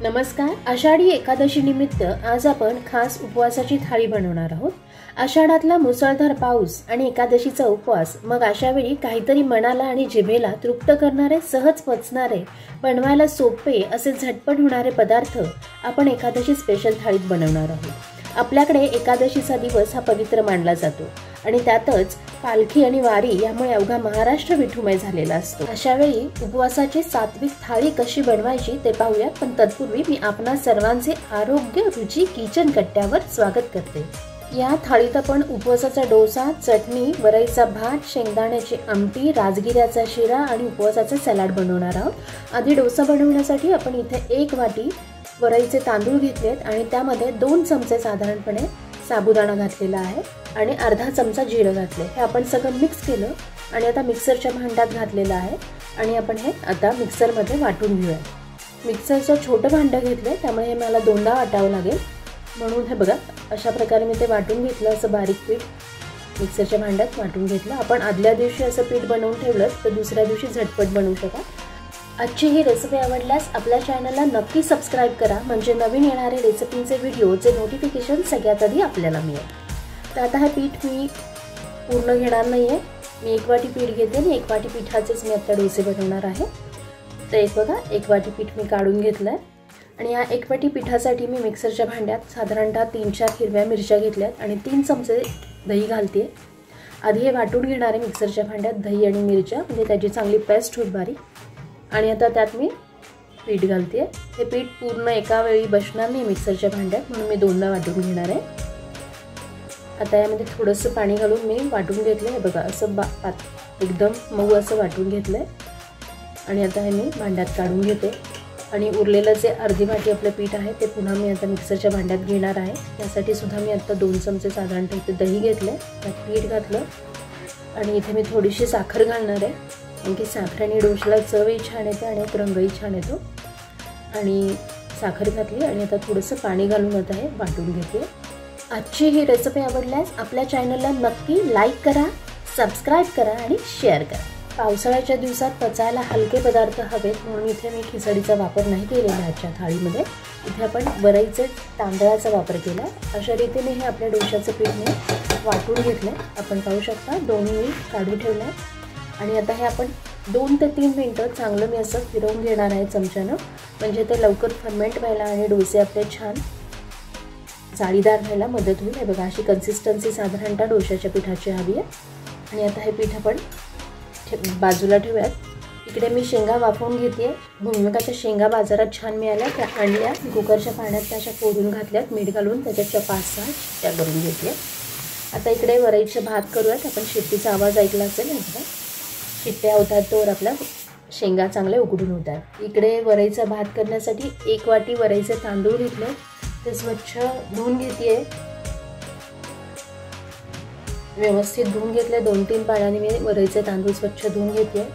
नमस्कार। आषाढी एकादशी निमित्त आज आपण खास उपवासाची थाळी बनवणार आहोत। आषाढातला मुसळधार पाऊस आणि एकादशीचा उपवास, मग अशावेळी काहीतरी मनाला आणि जिभेला तृप्त करणारे, सहज पचणारे, बनवायला सोपे असे झटपट होणारे पदार्थ आपण एकादशी स्पेशल थाळीत बनवणार आहोत। आपल्याकडे एकादशीचा दिवस हा पवित्र मानला जातो आणि त्यातच पालखी आणि वारी यामुळे अवघा महाराष्ट्र विठुमय झालेला असतो। अशावेळी उपवासाची सात्विक थाळी कशी बनवायची ते पाहूया, पण तत्पूर्वी मी आपणा सर्वांचे आरोग्य रुची किचन कट्ट्यावर स्वागत करते। या थाळीत आपण उपवासाचा डोसा, चटणी, वरईचा भात, शेंगदाण्याची आमटी, राजगिऱ्याचा शिरा आणि उपवासाचे सलाड बनवणार आहोत। आधी डोसा बनवण्यासाठी आपण इथे 1 वाटी वरईचे तांदूळ घेतलेत आणि त्यामध्ये 2 चमचे साधारणपणे साबुदाणा घातलेला आहे आणि अर्धा चमचा जिरं घातले। हे आपण सगळं मिक्स केलं आणि आता मिक्सरच्या भांड्यात घातलेलं आहे आणि आपण हे आता मिक्सरमध्ये वाटून घेऊया। मिक्सरचं छोटं भांडं घेतलं, त्यामुळे हे मला 2दा वाटावं लागेल, म्हणून हे बघा अशा प्रकारे मी ते वाटून घेतलं। असं बारीक पीठ मिक्सरच्या भांड्यात वाटून घेतलं। आपण आदल्या दिवशी असं पीठ बनवून ठेवलं तर दुसऱ्या दिवशी झटपट बनवू शकाल। आजची ही रेसिपी आवडल्यास आपल्या चॅनलला नक्की सबस्क्राइब करा, म्हणजे नवीन येणारे रेसिपींचे व्हिडिओचे नोटिफिकेशन सगळ्यात आधी आपल्याला मिळेल। तर आता हे पीठ मी पूर्ण घेणार नाहीये, मी 1 वाटी पीठ घेते आणि 1 वाटी पिठाचेच मी आता डोसे बनवणार आहे। तर एक बघा 1 वाटी पीठ मी काढून घेतलंय आणि या 1 वाटी पिठासाठी मी मिक्सरच्या भांड्यात साधारणतः 3-4 हिरव्या मिरच्या घेतल्यात आणि 3 चमचे दही घालते। आधी हे वाटून घेणार आहे मिक्सरच्या भांड्यात दही आणि मिरच्या, म्हणजे त्याची चांगली पेस्ट होईल बारीक। आणि आता त्यात मी पीठ घालते। हे पीठ पूर्ण एका वेळी बसणार नाही मिक्सरच्या भांड्यात, म्हणून मी 2दा वाटून घेणार आहे। आता यामध्ये थोडंसं पाणी घालून मी वाटून घेतलं। हे बघा असं एकदम मऊ असं वाटून घेतलंय आणि आता हे मी भांड्यात काढून घेते आणि उरलेलं जे अर्धी वाटी आपलं पीठ आहे ते पुन्हा मी आता मिक्सरच्या भांड्यात घेणार आहे। त्यासाठी सुद्धा मी आता 2 चमचे साधारणतः इथे दही घेतलं, त्यात पीठ घातलं आणि इथे मी थोडीशी साखर घालणार आहे, कारण की साखरेने डोशाला चवही छान येते आणि एक रंगही छान येतो। आणि साखर घातली आणि आता थोडंसं पाणी घालून आता हे वाटून घेते। आजची ही रेसिपी आवडल्यास आपल्या चॅनलला नक्की लाईक करा, सबस्क्राइब करा आणि शेअर करा। पावसाळ्याच्या दिवसात पचायला हलके पदार्थ हवेत, म्हणून इथे मी खिचडीचा वापर नाही केलेला आजच्या थाळीमध्ये। इथे आपण वरईचे तांदळाचा वापर केला। अशा रीतीने हे आपल्या डोशाचं पीठ मी वाटून घेतलं, आपण पाहू शकता। दोन्ही मी काढून ठेवलं आणि आता हे आपण 2 ते 3 मिनिटं चांगलं मी असं फिरवून घेणार आहे चमच्यानं, म्हणजे ते लवकर फर्मेंट व्हायला आणि डोसे आपले छान जाळीदार व्हायला मदत होईल। हे बघा अशी कन्सिस्टन्सी साधारणतः डोशाच्या पिठाची हवी आहे। आणि आता हे पीठ आपण बाजूला ठेवूयात। इकडे मी शेंगा वाफवून घेते। भुईमुगाच्या शेंगा बाजारात छान मिळाल्या, त्या आणल्या, कुकरच्या पाण्यात त्याच्या फोडून घातल्यात, मीठ घालून त्याच्या 5-6 शिट्ट्या करून घेतल्या। आता इकडे वरईचे भात करूयात। आपण शिट्टीचा आवाज ऐकला असेल, बघा शिट्ट्या होतात तोवर आपल्या शेंगा चांगले उकडून होतात। इकडे वरईचा भात करण्यासाठी 1 वाटी वरईचे तांदूळ घेतले, ते स्वच्छ धुवून घेते, व्यवस्थित धुवून घेतले। 2-3 पाण्याने मी वरईचे तांदूळ स्वच्छ धुवून घेते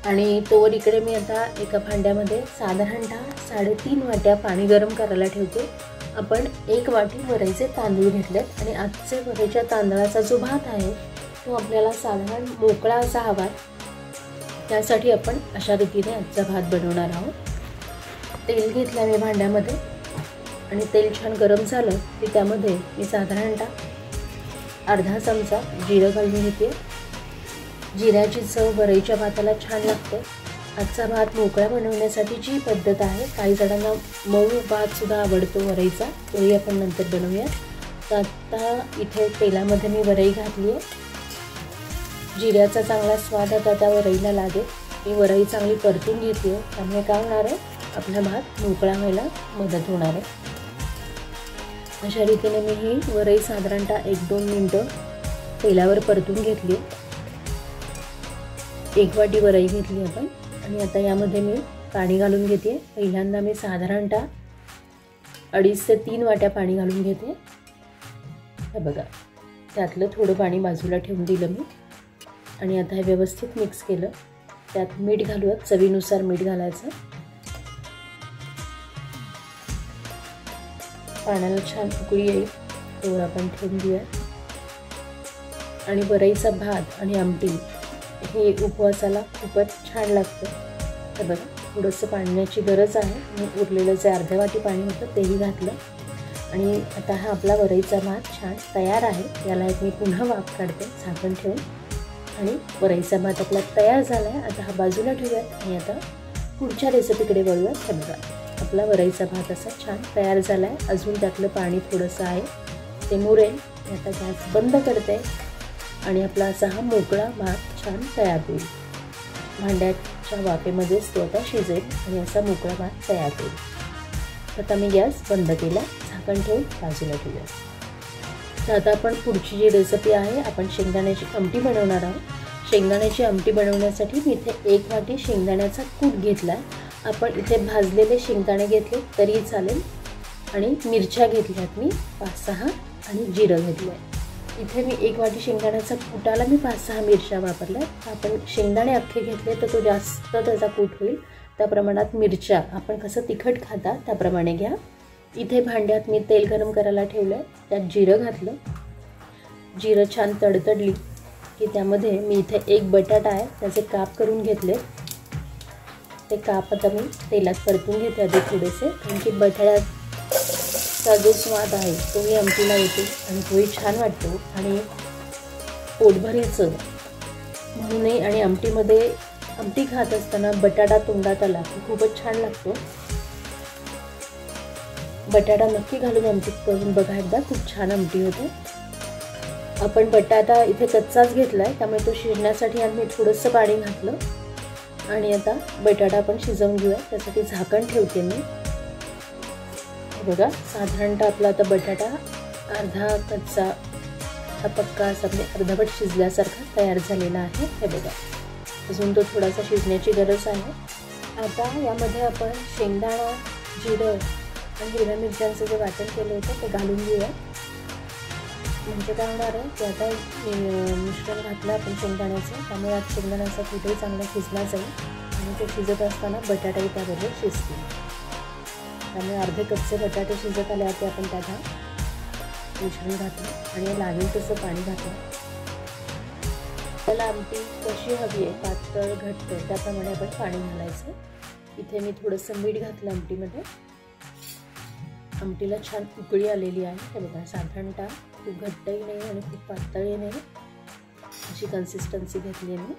आणि तोवर इकडे मी आता एका भांड्यामध्ये साधारणतः 3.5 वाट्या पाणी गरम करायला ठेवते। आपण 1 वाटी वरईचे तांदूळ घेतलेत आणि आजचे वरईच्या तांदळाचा जो भात आहे तो आपल्याला साधारण मोकळा असा हवा, त्यासाठी आपण अशा रीतीने आजचा भात बनवणार आहोत। तेल घेतलं मी भांड्यामध्ये आणि तेल छान गरम झालं की त्यामध्ये मी साधारणतः अर्धा चमचा जिरं घालून घेते। जिऱ्याची चव वरईच्या भाताला छान लागते। आजचा भात मोकळा बनवण्यासाठी जी पद्धत आहे, काही जणांना मऊ भातसुद्धा आवडतो वरईचा, तोही आपण नंतर बनवूया। तर आता इथे तेलामध्ये मी वरई घातली आहे। जिऱ्याचा चांगला स्वाद आता त्या वरईला लागेल। मी वरई चांगली परतून घेते, त्यामुळे काय होणार आहे, आपला भात मोकळा व्हायला मदत होणार आहे। अशा रीतीने मी ही वरई साधारणतः 1-2 मिनिटं तेलावर परतून घेतली। 1 वाटी वरई घेतली आपण आणि आता यामध्ये मी पाणी घालून घेते। पहिल्यांदा मी साधारणतः 2.5 ते 3 वाट्या पाणी घालून घेते। हे बघा त्यातलं थोडं पाणी बाजूला ठेवून दिलं मी आणि आता हे व्यवस्थित मिक्स केलं। त्यात मीठ घालूयात, चवीनुसार मीठ घालायचं। पाण्याला छान उकळी येईल तोवर आपण ठेवून देऊया। आणि वरईचा भात आणि आमटी हे उपवासाला खूपच छान लागतं। हे बघा थोडंसं पाण्याची गरज आहे. मी उरलेलं जे अर्ध्या वाटी पाणी होतं तेही घातलं आणि आता हा आपला वरईचा भात छान तयार आहे. याला एक मी पुन्हा वाफ काढते झाकण ठेवून आणि वरईचा भात आपला तयार झाला आहे. आता हा बाजूला ठेवूयात आणि आता पुढच्या रेसिपीकडे वळूयात. हे बघा आपला वरईचा भात असा छान तयार झाला आहे. अजून त्यातलं पाणी थोडंसं आहे ते मुरेल. आता गॅस बंद करते आणि आपला असा हा मोकळा भात छान तयार होईल. भांड्याच्या वाफेमध्येच तो आता शिजेल आणि असा मोकळा भात तयार होईल. आता मी गॅस बंद केला, झाकण ठेवून बाजूला ठेवूया. तर आता आपण पुढची जी रेसिपी आहे आपण शेंगदाण्याची आमटी बनवणार आहोत. शेंगदाण्याची आमटी बनवण्यासाठी मी इथे 1 वाटी शेंगदाण्याचा कूट घेतला आहे. आपण इथे भाजलेले शेंगदाणे घेतले तरी चालेल आणि मिरच्या घेतल्यात मी 5-6 आणि जिरं घेतलं आहे. इथे मी 1 वाटी शेंगदाण्याचा कुटाला मी 5-6 मिरच्या वापरल्या. आपण शेंगदाणे अख्खे घेतले तर तो जास्त त्याचा कूट होईल. त्या प्रमाणात मिरच्या आपण कसं तिखट खाता त्याप्रमाणे घ्या. इथे भांड्यात मी तेल गरम करायला ठेवलं आहे. त्यात जिरं घातलं. जिरं छान तडतडली की त्यामध्ये मी इथे 1 बटाटा आहे त्याचे काप करून घेतले. ते काप आता मी तेलात परतून घेते आधी थोडेसे, कारण की बटाट्याचा जो स्वाद आहे तोही आमटीला येतो आणि तोही छान वाटतो आणि पोटभर चव म्हणूनही. आणि आमटीमध्ये आमटी खात असताना बटाटा तोंडात आला की खूपच छान लागतो. बटाटा नक्की घालून आमटी करून बघा एकदा, खूप छान आमटी होते. आपण बटाटा इथे कच्चाच घेतला आहे त्यामुळे तो शिजण्यासाठी आम्ही थोडंसं पाणी घातलं आणि आता बटाटा आपण शिजवून घेऊया. त्यासाठी झाकण ठेवते मी. बघा साधारणतः आपला आता बटाटा अर्धा कच्चा हा पक्का असा म्हणजे अर्धवट शिजल्यासारखा तयार झालेला आहे. हे बघा अजून तो थोडासा शिजण्याची गरज आहे. आता यामध्ये आपण शेंगदाणा, जिरं आणि हिरव्या मिरच्यांचं जे वाटण केलं होतं ते घालून घेऊया. म्हणजे काय होणार आहे की आता मिश्रण घातलं आपण शेंगदाण्याचं, त्यामुळे आता शेंगदाण्याचा कुठेही चांगला शिजला जाईल आणि ते शिजत असताना बटाटाही त्याबरोबर शिजतील. त्यामुळे अर्धे कच्चे बटाटे शिजत आल्यावरती आपण त्यात मिश्रण घातलं आणि लागेल तसं पाणी घातलं. त्याला आमटी कशी हवी आहे, पातळ घट्ट, त्याप्रमाणे आपण पाणी घालायचं. इथे मी थोडंसं मीठ घातलं आमटीमध्ये. आमटीला छान उकळी आलेली आहे. हे बघा साधारणतः खूप घट्टही नाही आणि खूप पातळही नाही अशी कन्सिस्टन्सी घेतली आहे मी.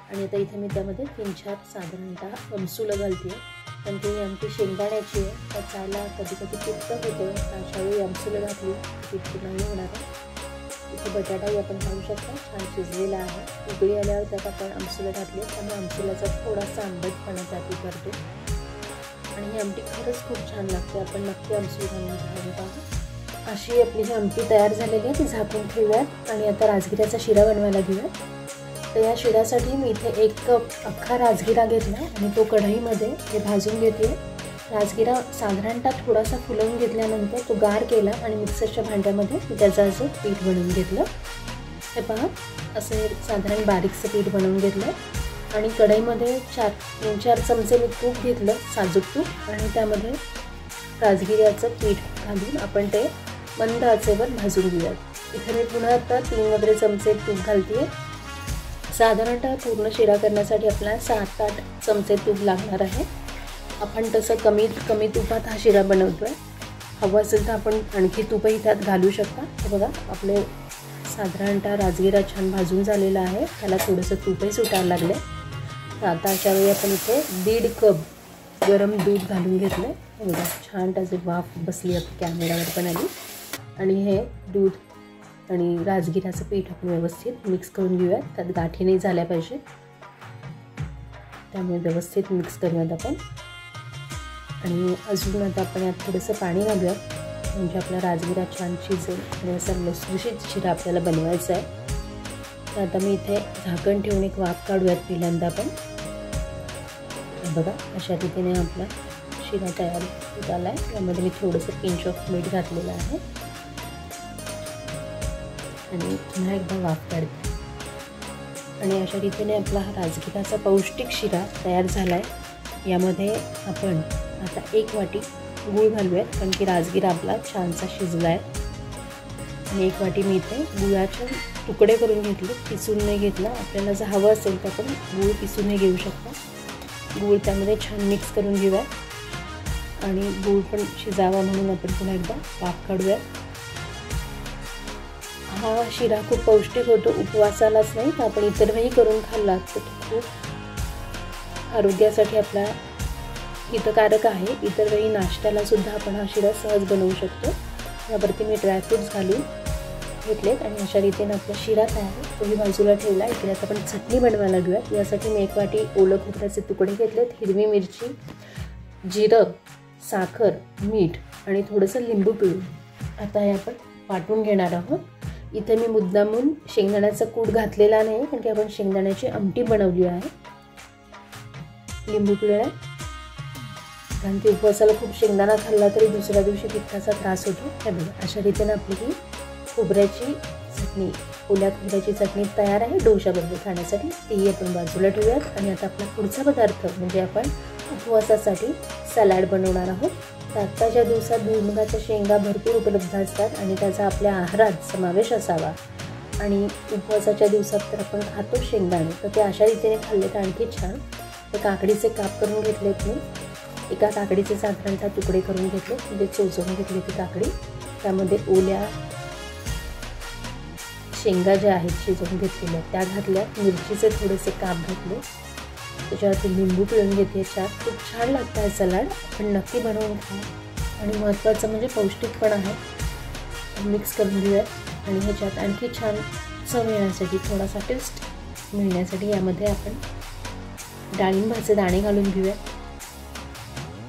आणि आता इथे मी त्यामध्ये 3-4 साधारणतः आमसूलं घालते आहे, पण ती आमटी शेंगदाण्याची आहे तर चायला कधी कधी पित्त होतं. अशावेळी आमसूलं घातली पित्त नाही होणार आहे. इथे बटाटाही आपण पाहू शकता छान शिजलेला आहे. उकळी आल्यावर त्यात आपण आमसूलं घातली त्यामुळे आमसूलाचा थोडासा आंबटपणा त्यात उतरतो आणि ही आमटी खरंच खूप छान लागते. आपण नक्की आमसूल घालून पाहू. अशी आपली ही आमटी तयार झालेली आहे, ती झाकून ठेवूयात आणि आता राजगिऱ्याचा शिरा बनवायला घेऊयात. तर या शिऱ्यासाठी मी इथे 1 कप अख्खा राजगिरा घेतला आणि तो कढईमध्ये हे भाजून घेते. राजगिरा साधारणतः थोडासा फुलवून घेतल्यानंतर तो गार केला आणि मिक्सरच्या भांड्यामध्ये मी त्याचं असं पीठ बनवून घेतलं. हे पहा असं साधारण बारीकचं पीठ बनवून घेतलं आणि कढईमध्ये 3-4 चमचे मी तूप घेतलं, साजूक तूप, आणि त्यामध्ये राजगिऱ्याचं पीठ घालून आपण ते मंद आचेवर भाजून घेऊयात. इथे मी पुन्हा आता 3 वगैरे चमचे तूप घालते. साधारणतः पूर्ण शिरा करण्यासाठी आपल्याला 7-8 चमचे तूप लागणार आहे. आपण तसं कमी तुपात हा शिरा बनवतो आहे. हवं असेल तर आपण आणखी तूपही त्यात घालू शकता. हे बघा आपले साधारणतः राजगिरा छान भाजून झालेला आहे, त्याला थोडंसं तूपही सुटायला लागलं. तर आता अशा वेळी आपण इथे 1.5 कप गरम दूध घालून घेतलं. हे बघा छान त्याची वाफ बसली आपली कॅमेरावर पण आली. आणि हे दूध आणि राजगिऱ्याचं पीठ आपण व्यवस्थित मिक्स करून घेऊयात. त्यात गाठी नाही झाल्या पाहिजे, त्यामुळे व्यवस्थित मिक्स करूयात आपण. आणि अजून आता आपण यात थोडंसं पाणी घालूयात म्हणजे आपला राजगिरा छान शिजेल आणि असा लसलुशीत शिरा आपल्याला बनवायचा आहे. तर आता मी इथे झाकण ठेवून एक वाफ काढूयात पहिल्यांदा आपण. बघा अशा रीतीने आपला शिरा तयार झाला आहे. त्यामध्ये मी थोडंसं पिंच ऑफ मीठ घातलेलं आहे आणि पुन्हा एकदा वाफ काढते. आणि अशा रीतीने आपला हा राजगिराचा पौष्टिक शिरा तयार झाला आहे. यामध्ये आपण आता 1 वाटी गूळ घालूयात, कारण की राजगिरा आपला छानसा शिजला आहे. आणि 1 वाटी मी इथे गुळाचे तुकडे करून घेतले, पिसून नाही घेतला. आपल्याला जर हवं असेल तर आपण गूळ पिसूनही घेऊ शकतो. गूळ त्यामध्ये छान मिक्स करून घेऊया आणि गूळ पण शिजावा म्हणून आपण पुन्हा एकदा वाफ काढूया। हा शिरा खूप पौष्टिक होतो, उपवासालाच नाही तर आपण इतर वेळी करून खाल्ला तर खूप आरोग्यासाठी आपला हितकारक आहे। इतर वेळी नाश्त्याला सुद्धा आपण हा शिरा सहज बनवू शकतो। यावरती मी ड्रायफ्रूट्स घालून घेतलेत आणि अशा रीतीने आपला शिरा तयार आहे, तोही बाजूला ठेवला। इकडे आता आपण चटणी बनवायला घेऊयात। यासाठी मी 1 वाटी ओलं खोबऱ्याचे तुकडे घेतलेत, हिरवी मिरची, जिरं, साखर, मीठ आणि थोडंसं लिंबू पिळून आता हे आपण वाटून घेणार आहोत। इथे मी मुद्दामून शेंगदाण्याचा कूट घातलेला नाही कारण की आपण शेंगदाण्याची आमटी बनवली आहे। लिंबू पिळलं कारण की उपवासाला खूप शेंगदाणा खाल्ला तरी दुसऱ्या दिवशी पित्ताचा त्रास होतो। हे बघा अशा रीतीने आपली ही खोबऱ्याची चटणी, ओल्या खोबऱ्याची चटणी तयार आहे डोशाबरोबर खाण्यासाठी। तीही आपण बाजूला ठेवूयात आणि आता आपला पुढचा पदार्थ म्हणजे आपण उपवासासाठी सलाड बनवणार आहोत। तर आत्ताच्या दिवसात भुईमुगाच्या शेंगा भरपूर उपलब्ध असतात आणि त्याचा आपल्या आहारात समावेश असावा आणि उपवासाच्या दिवसात तर आपण खातो शेंगदाणे, तर ते अशा रीतीने खाल्ले तर आणखी छान। तर काकडीचे काप करून घेतलेत मी, एका काकडीचे साधारणतः तुकडे करून घेतले म्हणजे चोचवून घेतली ती काकडी। त्यामध्ये ओल्या शेंगा ज्या आहेत शिजवून घेतलेल्या त्या घातल्या, मिरचीचे थोडेसे काप घातले, त्याच्यावरती लिंबू पिळून घेतले। खूप छान लागतं आहे सलाड, आपण नक्की बनवून खा आणि महत्त्वाचं म्हणजे पौष्टिक पण आहे। मिक्स करून घेऊया आणि ह्याच्यात आणखी छान चव येण्यासाठी, थोडासा टेस्ट मिळण्यासाठी यामध्ये आपण डाळिंबाचे दाणे घालून घेऊया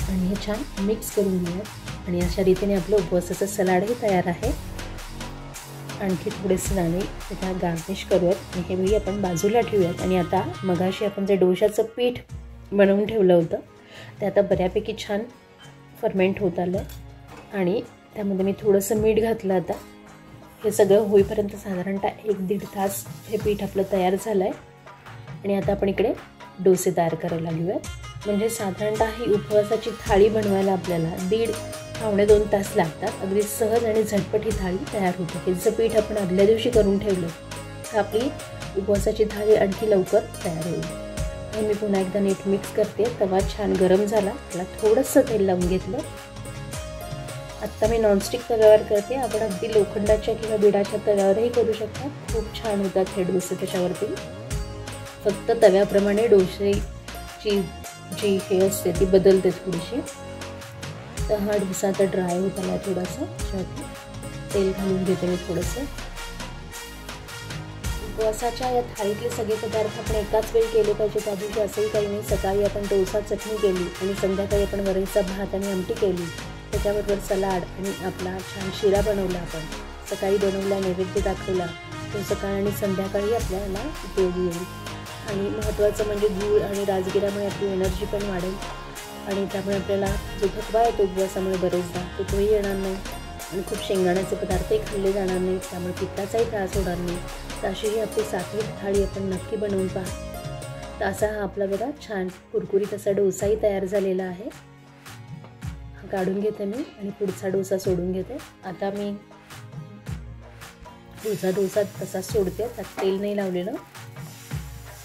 आणि हे छान मिक्स करून घेऊयात आणि अशा रीतीने आपलं उपवासाचं सलाडही तयार आहे। आणखी थोडेसे दाणे त्याला गार्निश करूयात आणि हे वेळी आपण बाजूला ठेवूयात। आणि आता मगाशी आपण जे डोशाचं पीठ बनवून ठेवलं होतं ते आता बऱ्यापैकी छान फर्मेंट होत आलं आणि त्यामध्ये मी थोडंसं मीठ घातलं। आता हे सगळं होईपर्यंत साधारणतः 1-1.5 तास हे पीठ आपलं तयार झालं आहे आणि आता आपण इकडे डोसे तयार करायला घेऊयात। म्हणजे साधारणतः ही उपवासाची थाळी बनवायला आपल्याला 1.5-2 तास लागतात। अगदी सहज आणि झटपट ही थाळी तयार होते। हे जर पीठ आपण आदल्या दिवशी करून ठेवलं तर आपली उपवासाची थाळी आणखी लवकर तयार होईल। हे मी पुन्हा एकदा नीट मिक्स करते। तवा छान गरम झाला, त्याला थोडंसं तेल लावून घेतलं। आत्ता मी नॉनस्टिक तव्यावर करते, आपण अगदी लोखंडाच्या किंवा बिडाच्या तव्यावरही करू शकता, खूप छान होतात हे डोसे त्याच्यावरती। फक्त तव्याप्रमाणे डोसेची जी हे असते ती बदलते थोडीशी। तर हा डोसा आता ड्राय होत आला थोडासा, तेल घालून घेते मी थोडंसं। उपवासाच्या या थाळीतले सगळे पदार्थ आपण एकाच वेळी केले पाहिजे त्या दिवशी असंही काही नाही। सकाळी आपण डोसा चटणी केली आणि संध्याकाळी आपण वरईचा भात आणि आमटी केली, त्याच्याबरोबर सलाड आणि आपला छान शिरा बनवला। आपण सकाळी बनवला, नैवेद्य दाखवला, तो सकाळ आणि संध्याकाळी आपल्याला उपयोगी येईल। आणि महत्त्वाचं म्हणजे गूळ आणि राजगिरामुळे आपली एनर्जी पण वाढेल आणि त्यामुळे आपल्याला जो थकवा येतो उपवासामुळे बरेचदा तोही येणार नाही आणि खूप शेंगदाण्याचे पदार्थही खाल्ले जाणार नाहीत, त्यामुळे पित्ताचाही त्रास होणार नाही। तर अशी ही आपली सात्विक थाळी आपण नक्की बनवून पहा। तर असा हा आपला बघा छान कुरकुरीत असा डोसाही तयार झालेला आहे। हा काढून घेते मी आणि पुढचा डोसा सोडून घेते। आता मी पुढचा डोसा तसा सोडते, त्यात तेल नाही लावलेलं,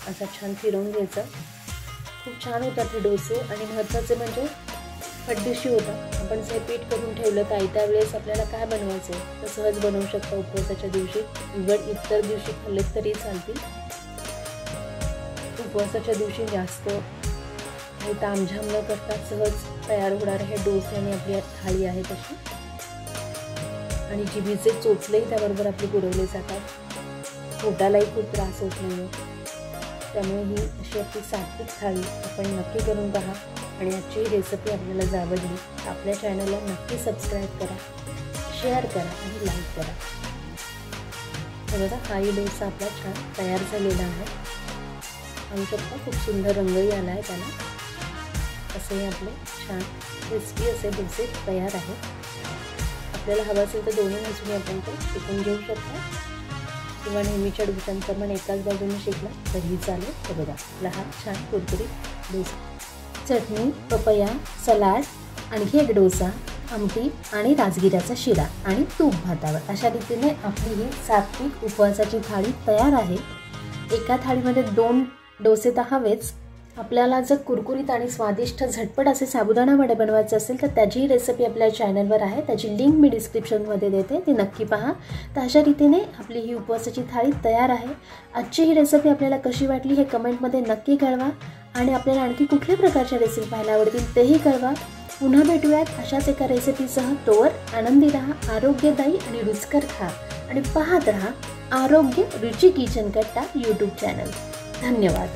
असा छान फिरवून घ्यायचा। खूप छान होतात हे डोसे आणि महत्त्वाचे म्हणजे फटदिशी होतात। आपण जे पीठ करून ठेवलं तर त्या वेळेस आपल्याला काय बनवायचं तर सहज बनवू शकता उपवासाच्या दिवशी, इव्हन इतर दिवशी खाल्ले तरी चालतील। उपवासाच्या दिवशी जास्त काही तामझाम न करता सहज तयार होणारे हे डोसे आणि आपली थाळी आहे तशी, आणि जिभेचे चोचलेही त्याबरोबर आपले पुरवले जातात, पोटालाही खूप त्रास होत नाही। त्यामुळे ही अशी आपली सात्विक थाळी आपण नक्की करून पहा आणि आजची रेसिपी आपल्याला आवडली आपल्या चॅनलला नक्की सबस्क्राईब करा, शेअर करा आणि लाईक करा। तर बघा हाही डोसा आपला छान तयार झालेला आहे, पाहू शकता खूप सुंदर रंगही आला आहे त्याला। असे आपले छान क्रिस्पी असे डोसे तयार आहेत। आपल्याला हवं असेल तर दोन्ही बाजूने आपण ते शिकून घेऊ शकता किंवा नेहमीच्या डोशांप्रमाणे एकाच बाजूने शिकला तरीही चालेल। तर बघा आपला हा छान कुरकुरीत डोसा, चटणी, पपया, सलाड, आणखी एक डोसा, आमटी आणि राजगिराचा शिरा आणि तूप भातावर अशा रीतीने आपली ही सात्विक उपवासाची थाळी तयार आहे। एका थाळीमध्ये 2 डोसे तर हवेच, आपल्याला जर कुरकुरीत आणि स्वादिष्ट झटपट असे साबुदाणा वडे बनवायचे असेल तर त्याची रेसिपी आपल्या चॅनलवर आहे, त्याची लिंक मी डिस्क्रिप्शनमध्ये देते, ती नक्की पहा. तर अशा रीतीने आपली ही उपवासाची थाळी तयार आहे. आजची ही रेसिपी आपल्याला कशी वाटली हे कमेंटमध्ये नक्की कळवा आणि आपल्याला आणखी कुठल्या प्रकारच्या रेसिपी पाहायला आवडतील तेही कळवा. पुन्हा भेटूयात अशाच एका रेसिपीसह. तोवर आनंदी राहा, आरोग्यदायी आणि रुचकर खा आणि पाहत राहा आरोग्य रुची किचन कट्टा यूट्यूब चॅनल. धन्यवाद.